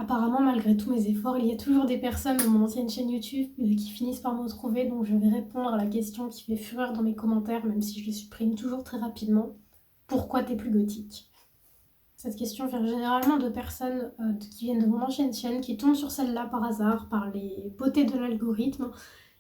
Apparemment, malgré tous mes efforts, il y a toujours des personnes de mon ancienne chaîne YouTube qui finissent par me trouver, donc je vais répondre à la question qui fait fureur dans mes commentaires, même si je les supprime toujours très rapidement. Pourquoi t'es plus gothique? Cette question vient généralement de personnes qui viennent de mon ancienne chaîne, qui tombent sur celle-là par hasard, par les beautés de l'algorithme,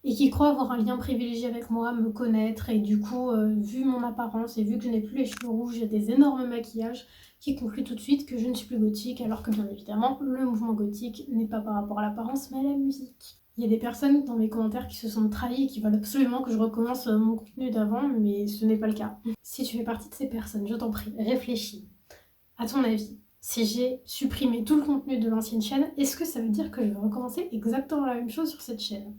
et qui croient avoir un lien privilégié avec moi, me connaître, et du coup, vu mon apparence et vu que je n'ai plus les cheveux rouges et des énormes maquillages, qui concluent tout de suite que je ne suis plus gothique, alors que bien évidemment, le mouvement gothique n'est pas par rapport à l'apparence, mais à la musique. Il y a des personnes dans mes commentaires qui se sentent trahies et qui veulent absolument que je recommence mon contenu d'avant, mais ce n'est pas le cas. Si tu fais partie de ces personnes, je t'en prie, réfléchis. À ton avis, si j'ai supprimé tout le contenu de l'ancienne chaîne, est-ce que ça veut dire que je vais recommencer exactement la même chose sur cette chaîne?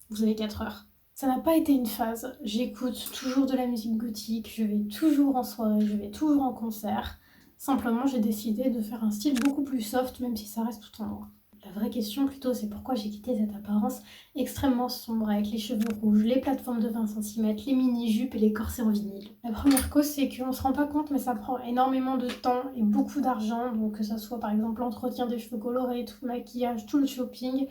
Vous avez 4 heures. Ça n'a pas été une phase. J'écoute toujours de la musique gothique, je vais toujours en soirée, je vais toujours en concert. Simplement, j'ai décidé de faire un style beaucoup plus soft, même si ça reste tout en noir. La vraie question plutôt, c'est pourquoi j'ai quitté cette apparence extrêmement sombre avec les cheveux rouges, les plateformes de 20 cm, les mini-jupes et les corsets en vinyle. La première cause, c'est qu'on se rend pas compte, mais ça prend énormément de temps et beaucoup d'argent, donc que ça soit par exemple l'entretien des cheveux colorés, tout le maquillage, tout le shopping.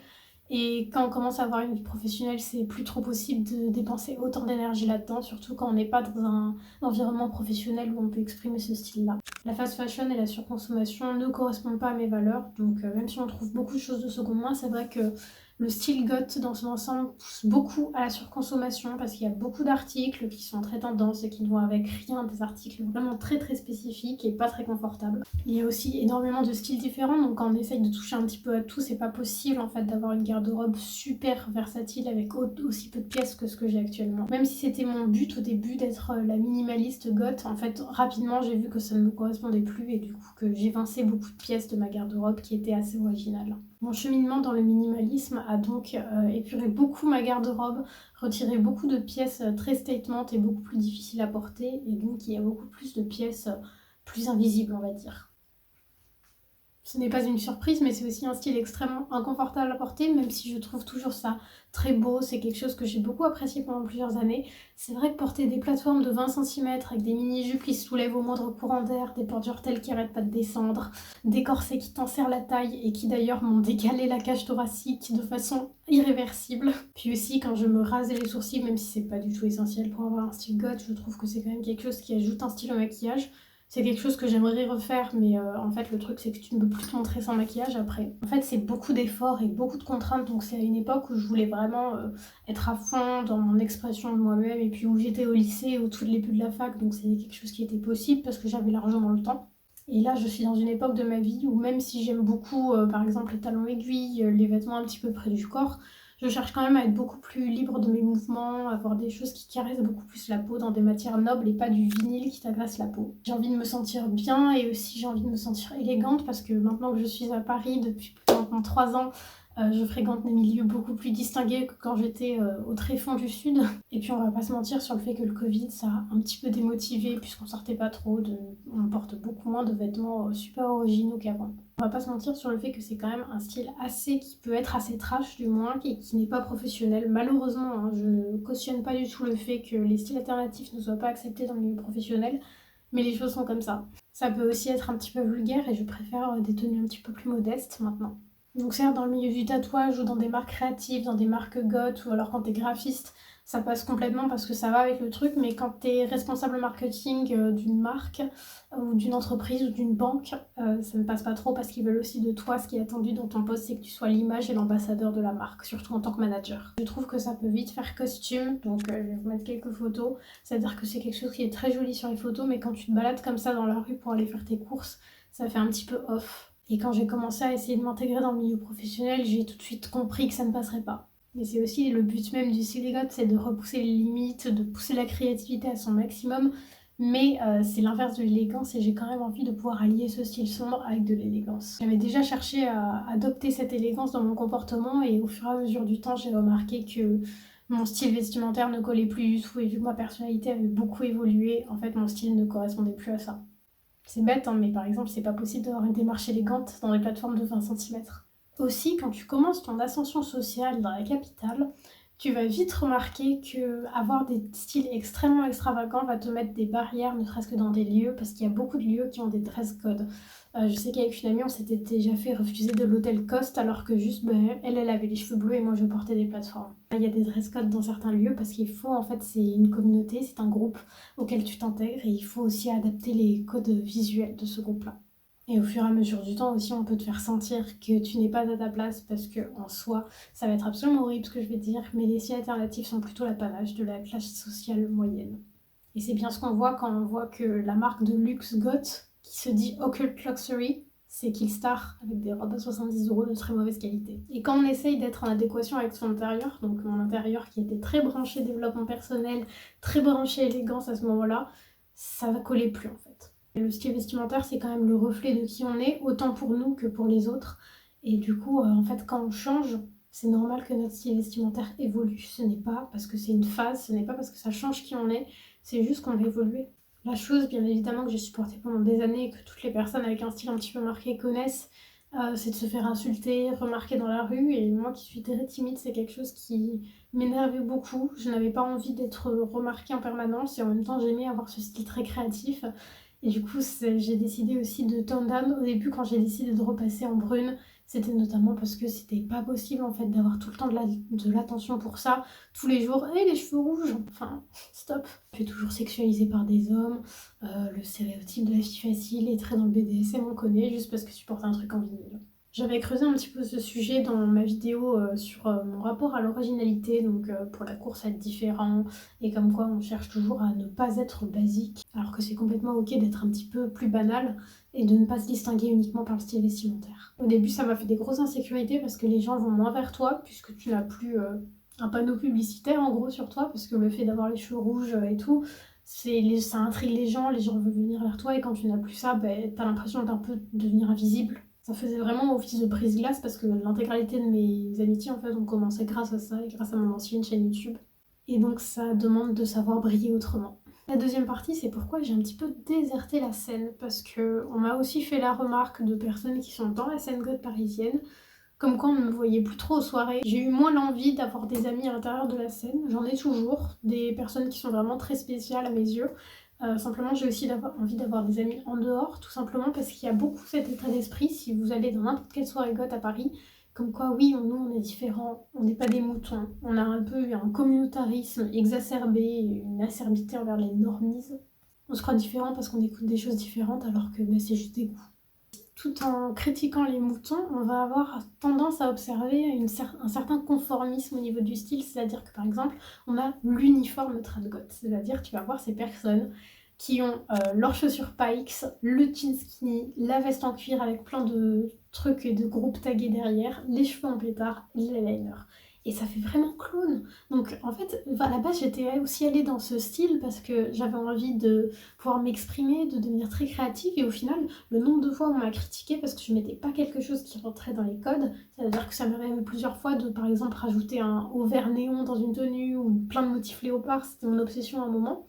Et quand on commence à avoir une vie professionnelle, c'est plus trop possible de dépenser autant d'énergie là-dedans, surtout quand on n'est pas dans un environnement professionnel où on peut exprimer ce style-là. La fast fashion et la surconsommation ne correspondent pas à mes valeurs, donc même si on trouve beaucoup de choses de seconde main, c'est vrai que le style goth dans son ensemble pousse beaucoup à la surconsommation parce qu'il y a beaucoup d'articles qui sont très tendances et qui ne vont avec rien, des articles vraiment très très spécifiques et pas très confortables. Il y a aussi énormément de styles différents, donc quand on essaye de toucher un petit peu à tout, c'est pas possible en fait d'avoir une garde-robe super versatile avec aussi peu de pièces que ce que j'ai actuellement. Même si c'était mon but au début d'être la minimaliste goth, en fait rapidement j'ai vu que ça ne me correspondait plus et du coup que j'évinçais beaucoup de pièces de ma garde-robe qui étaient assez originales. Mon cheminement dans le minimalisme a donc épuré beaucoup ma garde-robe, retiré beaucoup de pièces très statement et beaucoup plus difficiles à porter, et donc il y a beaucoup plus de pièces plus invisibles, on va dire. Ce n'est pas une surprise, mais c'est aussi un style extrêmement inconfortable à porter, même si je trouve toujours ça très beau. C'est quelque chose que j'ai beaucoup apprécié pendant plusieurs années. C'est vrai que porter des plateformes de 20 cm avec des mini-jupes qui se soulèvent au moindre courant d'air, des porte-jartelles qui arrêtent pas de descendre, des corsets qui t'enserrent la taille et qui d'ailleurs m'ont décalé la cage thoracique de façon irréversible. Puis aussi quand je me rasais les sourcils, même si c'est pas du tout essentiel pour avoir un style goth, je trouve que c'est quand même quelque chose qui ajoute un style au maquillage. C'est quelque chose que j'aimerais refaire, mais en fait le truc c'est que tu ne peux plus te montrer sans maquillage après. En fait c'est beaucoup d'efforts et beaucoup de contraintes, donc c'est à une époque où je voulais vraiment être à fond dans mon expression de moi-même et puis où j'étais au lycée au tout début de la fac, donc c'était quelque chose qui était possible parce que j'avais l'argent dans le temps. Et là je suis dans une époque de ma vie où même si j'aime beaucoup par exemple les talons aiguilles, les vêtements un petit peu près du corps, je cherche quand même à être beaucoup plus libre de mes mouvements, avoir des choses qui caressent beaucoup plus la peau dans des matières nobles et pas du vinyle qui t'agresse la peau. J'ai envie de me sentir bien et aussi j'ai envie de me sentir élégante parce que maintenant que je suis à Paris depuis maintenant 3 ans, je fréquente des milieux beaucoup plus distingués que quand j'étais au tréfonds du sud. Et puis on va pas se mentir sur le fait que le Covid ça a un petit peu démotivé puisqu'on sortait pas trop, on porte beaucoup moins de vêtements super originaux qu'avant. On va pas se mentir sur le fait que c'est quand même un style qui peut être assez trash du moins et qui n'est pas professionnel. Malheureusement, hein, je ne cautionne pas du tout le fait que les styles alternatifs ne soient pas acceptés dans le milieu professionnel, mais les choses sont comme ça. Ça peut aussi être un petit peu vulgaire et je préfère des tenues un petit peu plus modestes maintenant. Donc certes dans le milieu du tatouage ou dans des marques créatives, dans des marques goth ou alors quand t'es graphiste, ça passe complètement parce que ça va avec le truc, mais quand t'es responsable marketing d'une marque ou d'une entreprise ou d'une banque, ça ne passe pas trop parce qu'ils veulent aussi de toi, ce qui est attendu dans ton poste, c'est que tu sois l'image et l'ambassadeur de la marque, surtout en tant que manager. Je trouve que ça peut vite faire costume, donc je vais vous mettre quelques photos, c'est-à-dire que c'est quelque chose qui est très joli sur les photos, mais quand tu te balades comme ça dans la rue pour aller faire tes courses, ça fait un petit peu off. Et quand j'ai commencé à essayer de m'intégrer dans le milieu professionnel, j'ai tout de suite compris que ça ne passerait pas. Mais c'est aussi le but même du style goth, c'est de repousser les limites, de pousser la créativité à son maximum. Mais c'est l'inverse de l'élégance et j'ai quand même envie de pouvoir allier ce style sombre avec de l'élégance. J'avais déjà cherché à adopter cette élégance dans mon comportement et au fur et à mesure du temps, j'ai remarqué que mon style vestimentaire ne collait plus du tout et vu que ma personnalité avait beaucoup évolué, en fait mon style ne correspondait plus à ça. C'est bête, hein, mais par exemple, c'est pas possible d'avoir une démarche élégante dans les plateformes de 20 cm. Aussi, quand tu commences ton ascension sociale dans la capitale, Tu vas vite remarquer que avoir des styles extrêmement extravagants va te mettre des barrières, ne serait-ce que dans des lieux, parce qu'il y a beaucoup de lieux qui ont des dress codes. Je sais qu'avec une amie, on s'était déjà fait refuser de l'hôtel Cost, alors que juste, elle avait les cheveux bleus et moi, je portais des plateformes. Il y a des dress codes dans certains lieux, parce qu'il faut, en fait, c'est une communauté, c'est un groupe auquel tu t'intègres, et il faut aussi adapter les codes visuels de ce groupe-là. Et au fur et à mesure du temps aussi, on peut te faire sentir que tu n'es pas à ta place parce que en soi, ça va être absolument horrible ce que je vais te dire, mais les styles alternatifs sont plutôt l'apanage de la classe sociale moyenne. Et c'est bien ce qu'on voit quand on voit que la marque de luxe Goth, qui se dit Occult Luxury, c'est Killstar avec des robes à 70 € de très mauvaise qualité. Et quand on essaye d'être en adéquation avec son intérieur, donc mon intérieur qui était très branché développement personnel, très branché élégance à ce moment-là, ça va coller plus en fait. Le style vestimentaire, c'est quand même le reflet de qui on est, autant pour nous que pour les autres. Et du coup, en fait, quand on change, c'est normal que notre style vestimentaire évolue. Ce n'est pas parce que c'est une phase, ce n'est pas parce que ça change qui on est, c'est juste qu'on va évoluer. La chose, bien évidemment, que j'ai supportée pendant des années et que toutes les personnes avec un style un petit peu marqué connaissent, c'est de se faire insulter, remarquer dans la rue. Et moi qui suis très timide, c'est quelque chose qui m'énervait beaucoup. Je n'avais pas envie d'être remarquée en permanence et en même temps, j'aimais avoir ce style très créatif. Et du coup, j'ai décidé aussi de tone down. Au début, quand j'ai décidé de repasser en brune, c'était notamment parce que c'était pas possible en fait d'avoir tout le temps de l'attention pour ça, tous les jours. Et les cheveux rouges, enfin, stop. Je suis toujours sexualisée par des hommes. Le stéréotype de la fille facile est très dans le BDSM, on connaît, juste parce que tu portes un truc en vinyle. J'avais creusé un petit peu ce sujet dans ma vidéo sur mon rapport à l'originalité, donc pour la course à être différent, et comme quoi on cherche toujours à ne pas être basique, alors que c'est complètement ok d'être un petit peu plus banal et de ne pas se distinguer uniquement par le style vestimentaire. Au début, ça m'a fait des grosses insécurités parce que les gens vont moins vers toi, puisque tu n'as plus un panneau publicitaire en gros sur toi, parce que le fait d'avoir les cheveux rouges et tout, ça intrigue les gens veulent venir vers toi, et quand tu n'as plus ça, t'as l'impression d'un peu devenir invisible. Ça faisait vraiment office de brise-glace parce que l'intégralité de mes amitiés en fait ont commencé grâce à ça et grâce à mon ancienne chaîne YouTube. Et donc ça demande de savoir briller autrement. La deuxième partie, c'est pourquoi j'ai un petit peu déserté la scène, parce que on m'a aussi fait la remarque de personnes qui sont dans la scène goth parisienne, comme quand on ne me voyait plus trop aux soirées. J'ai eu moins l'envie d'avoir des amis à l'intérieur de la scène. J'en ai toujours, des personnes qui sont vraiment très spéciales à mes yeux. Simplement, j'ai aussi envie d'avoir des amis en dehors, tout simplement parce qu'il y a beaucoup cet état d'esprit. Si vous allez dans n'importe quelle soirée goth à Paris, comme quoi, oui, nous, on est différents, on n'est pas des moutons. On a un peu un communautarisme exacerbé, une acerbité envers les normies. On se croit différent parce qu'on écoute des choses différentes, alors que c'est juste des goûts. Tout en critiquant les moutons, on va avoir tendance à observer un certain conformisme au niveau du style, c'est-à-dire que par exemple, on a l'uniforme trad goth, c'est-à-dire que tu vas voir ces personnes qui ont leurs chaussures Pikes, le jean skinny, la veste en cuir avec plein de trucs et de groupes tagués derrière, les cheveux en pétard, l'eyeliner. Et ça fait vraiment clown. Donc en fait, à la base, j'étais aussi allée dans ce style parce que j'avais envie de pouvoir m'exprimer, de devenir très créative. Et au final, le nombre de fois où on m'a critiqué parce que je mettais pas quelque chose qui rentrait dans les codes, c'est-à-dire que ça m'est arrivé plusieurs fois de, par exemple, rajouter un haut vert néon dans une tenue ou plein de motifs léopards, c'était mon obsession à un moment.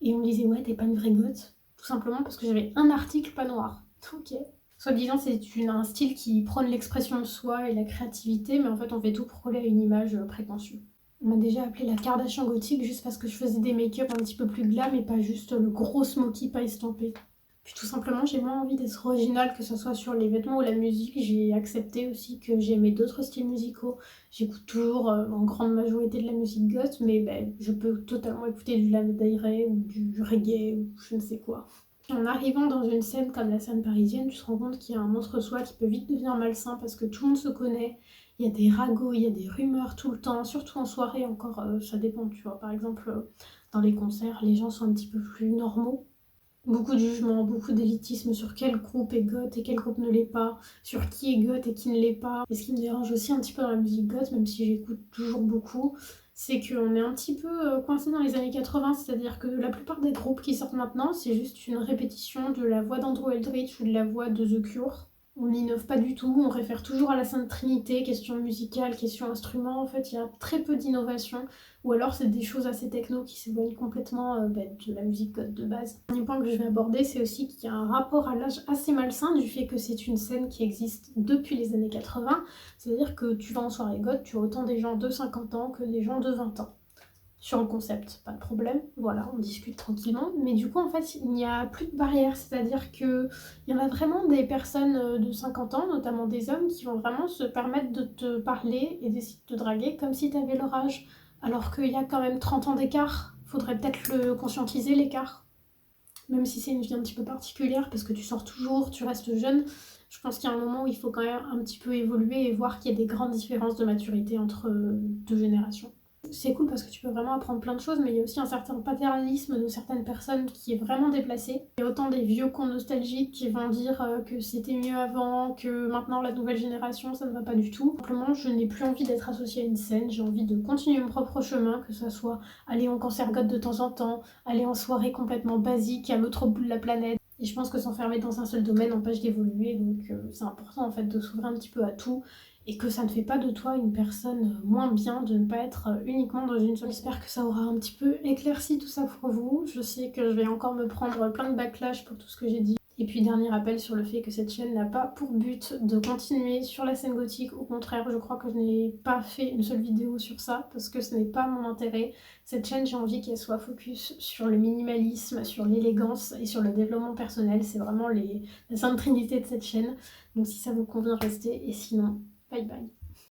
Et on me disait, ouais, t'es pas une vraie goth. Tout simplement parce que j'avais un article pas noir. Ok. Soi-disant, c'est un style qui prône l'expression de soi et la créativité, mais en fait, on fait tout pour coller à une image préconçue. On m'a déjà appelé la Kardashian gothique juste parce que je faisais des make-up un petit peu plus glam et pas juste le gros smoky pas estampé. Puis tout simplement, j'ai moins envie d'être originale, que ce soit sur les vêtements ou la musique. J'ai accepté aussi que j'aimais d'autres styles musicaux. J'écoute toujours en grande majorité de la musique goth, mais je peux totalement écouter du Lana Del Rey ou du reggae ou je ne sais quoi. En arrivant dans une scène comme la scène parisienne, tu te rends compte qu'il y a un entre-soi qui peut vite devenir malsain parce que tout le monde se connaît. Il y a des ragots, il y a des rumeurs tout le temps, surtout en soirée encore, ça dépend, tu vois. Par exemple, dans les concerts, les gens sont un petit peu plus normaux. Beaucoup de jugements, beaucoup d'élitisme sur quel groupe est goth et quel groupe ne l'est pas, sur qui est goth et qui ne l'est pas. Et ce qui me dérange aussi un petit peu dans la musique goth, même si j'écoute toujours beaucoup, c'est qu'on est un petit peu coincé dans les années 80, c'est-à-dire que la plupart des groupes qui sortent maintenant, c'est juste une répétition de la voix d'Andrew Eldritch ou de la voix de The Cure. On n'innove pas du tout, on réfère toujours à la Sainte Trinité, question musicale, question instrument. En fait, il y a très peu d'innovation. Ou alors, c'est des choses assez techno qui s'éloignent complètement de la musique God de base. Le dernier point que je vais aborder, c'est aussi qu'il y a un rapport à l'âge assez malsain du fait que c'est une scène qui existe depuis les années 80. C'est-à-dire que tu vas en soirée God, tu as autant des gens de 50 ans que des gens de 20 ans sur le concept, pas de problème, voilà, on discute tranquillement. Mais du coup, en fait, il n'y a plus de barrière, c'est-à-dire que il y en a vraiment des personnes de 50 ans, notamment des hommes, qui vont vraiment se permettre de te parler et d'essayer de te draguer comme si tu avais leur âge, alors qu'il y a quand même 30 ans d'écart. Faudrait peut-être le conscientiser, l'écart. Même si c'est une vie un petit peu particulière, parce que tu sors toujours, tu restes jeune, je pense qu'il y a un moment où il faut quand même un petit peu évoluer et voir qu'il y a des grandes différences de maturité entre deux générations. C'est cool parce que tu peux vraiment apprendre plein de choses, mais il y a aussi un certain paternalisme de certaines personnes qui est vraiment déplacé. Il y a autant des vieux cons nostalgiques qui vont dire que c'était mieux avant, que maintenant la nouvelle génération ça ne va pas du tout. Simplement, je n'ai plus envie d'être associée à une scène, j'ai envie de continuer mon propre chemin, que ça soit aller en concert God de temps en temps, aller en soirée complètement basique à l'autre bout de la planète. Et je pense que s'enfermer dans un seul domaine empêche d'évoluer, donc c'est important en fait de s'ouvrir un petit peu à tout et que ça ne fait pas de toi une personne moins bien de ne pas être uniquement dans une seule. J'espère que ça aura un petit peu éclairci tout ça pour vous. Je sais que je vais encore me prendre plein de backlash pour tout ce que j'ai dit. Et puis dernier rappel sur le fait que cette chaîne n'a pas pour but de continuer sur la scène gothique. Au contraire, je crois que je n'ai pas fait une seule vidéo sur ça parce que ce n'est pas mon intérêt. Cette chaîne, j'ai envie qu'elle soit focus sur le minimalisme, sur l'élégance et sur le développement personnel. C'est vraiment la sainte trinité de cette chaîne. Donc si ça vous convient, restez. Et sinon, bye bye.